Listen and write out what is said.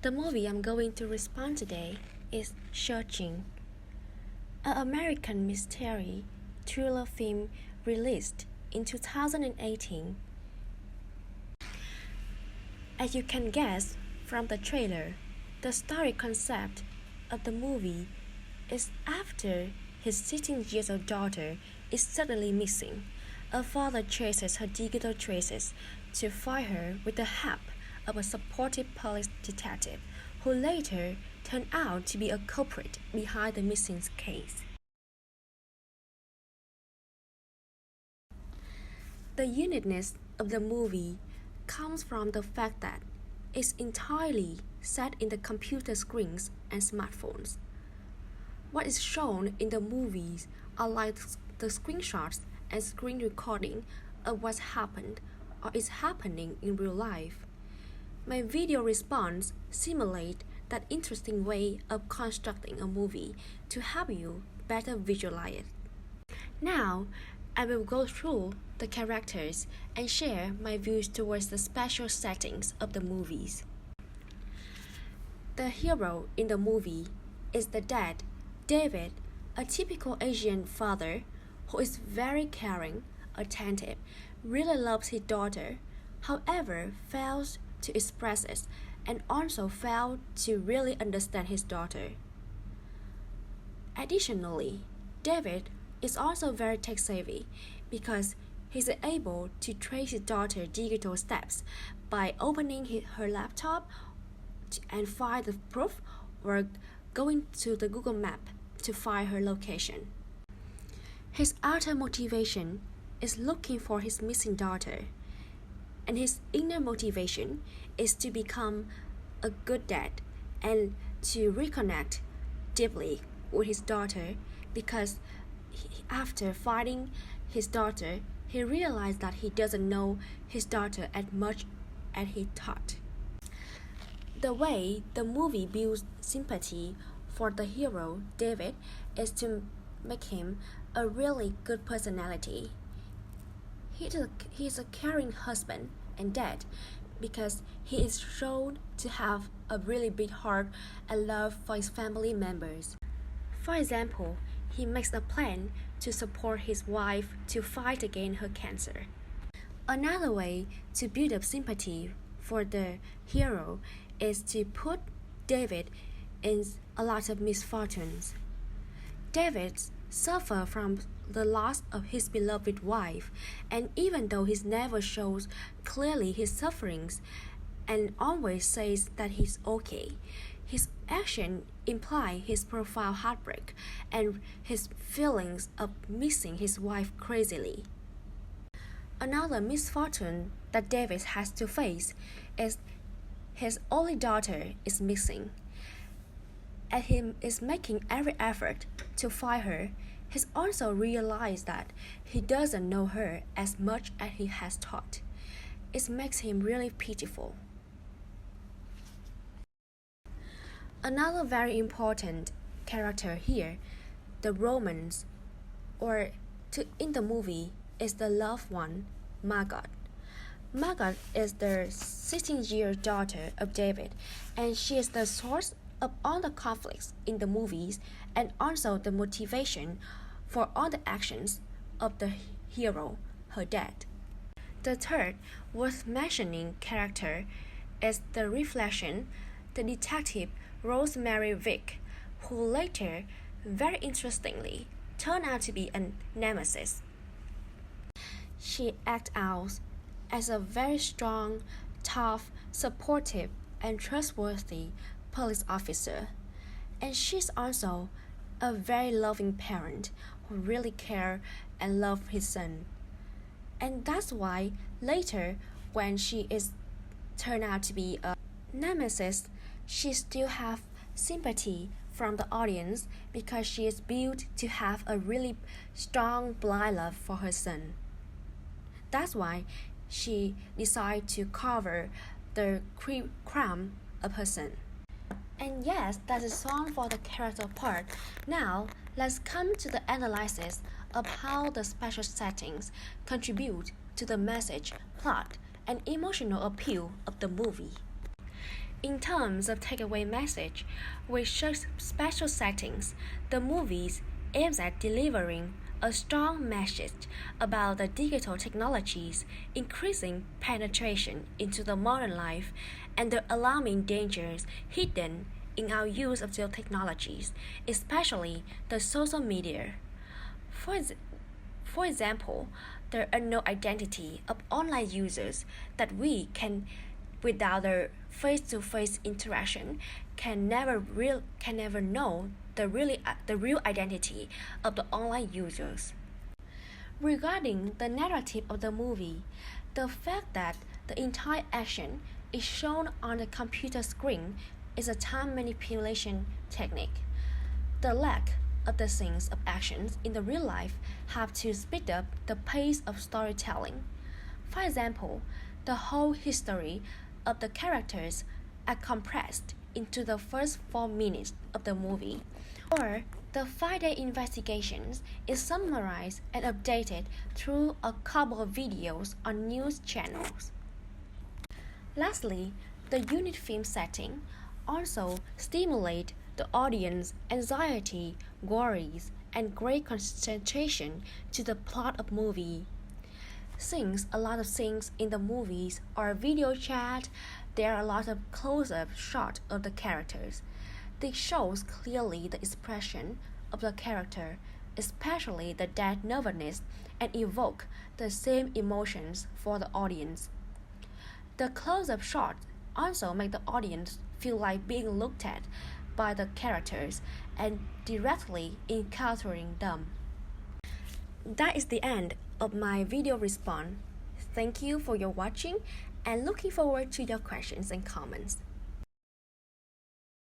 The movie I'm going to respond today is Searching, an American mystery thriller film released in 2018. As you can guess from the trailer, the story concept of the movie is after his 16-year-old daughter is suddenly missing. A father chases her digital traces to find her with the help of a supportive police detective who later turned out to be a culprit behind the missing case. The uniqueness of the movie comes from the fact that it's entirely set in the computer screens and smartphones. What is shown in the movies are like the screenshots and screen recording of what's happened or is happening in real life. My video response simulates that interesting way of constructing a movie to help you better visualize it. Now, I will go through the characters and share my views towards the special settings of the movies. The hero in the movie is the dad, David, a typical Asian father who is very caring, attentive, really loves his daughter, however fails to express it and also fails to really understand his daughter. Additionally, David is also very tech-savvy because he's able to trace his daughter's digital steps by opening her laptop and find the proof or going to the Google Map to find her location. His outer motivation is looking for his missing daughter, and his inner motivation is to become a good dad and to reconnect deeply with his daughter because after finding his daughter, he realized that he doesn't know his daughter as much as he thought. The way the movie builds sympathy for the hero, David, is to make him a really good personality. He's a caring husband and dad because he is shown to have a really big heart and love for his family members. For example, he makes a plan to support his wife to fight against her cancer. Another way to build up sympathy for the hero is to put David in a lot of misfortunes. David suffers from the loss of his beloved wife, and even though he never shows clearly his sufferings and always says that he's okay, his actions imply his profound heartbreak and his feelings of missing his wife crazily. Another misfortune that David has to face is his only daughter is missing. As he is making every effort to find her, he also realized that he doesn't know her as much as he has thought. It makes him really pitiful. Another very important character here, the romance, in the movie, is the loved one, Margot. Margot is the 16-year-old daughter of David, and she is the source of all the conflicts in the movies and also the motivation for all the actions of the hero, her dad. The third worth mentioning character is the reflection, the detective Rosemary Vick, who later, very interestingly, turned out to be a nemesis. She acts out as a very strong, tough, supportive, and trustworthy police officer, and she's also a very loving parent who really cares and loves his son. And that's why later, when she is turned out to be a nemesis, she still have sympathy from the audience because she is built to have a really strong blind love for her son. That's why she decided to cover the crime of her son. And yes, that's a song for the character part. Now, let's come to the analysis of how the special settings contribute to the message, plot, and emotional appeal of the movie. In terms of takeaway message, with such special settings, the movies aims at delivering a strong message about the digital technologies increasing penetration into the modern life and the alarming dangers hidden in our use of these technologies, especially the social media. For, ex- for example, the unknown identity of online users that we can, without a face-to-face interaction, can never know the real identity of the online users. Regarding the narrative of the movie, the fact that the entire action is shown on the computer screen is a time manipulation technique. The lack of the scenes of actions in the real life have to speed up the pace of storytelling. For example, the whole history of the characters are compressed into the first 4 minutes of the movie, or the 5-day investigations is summarized and updated through a couple of videos on news channels. Lastly, the unit film setting also stimulate the audience anxiety, worries, and great concentration to the plot of movie. Since a lot of things in the movies are video chat, there are a lot of close-up shots of the characters. This shows clearly the expression of the character, especially the dead nervousness, and evoke the same emotions for the audience. The close-up shots also make the audience feel like being looked at by the characters and directly encountering them. That is the end of my video response. Thank you for your watching and looking forward to your questions and comments.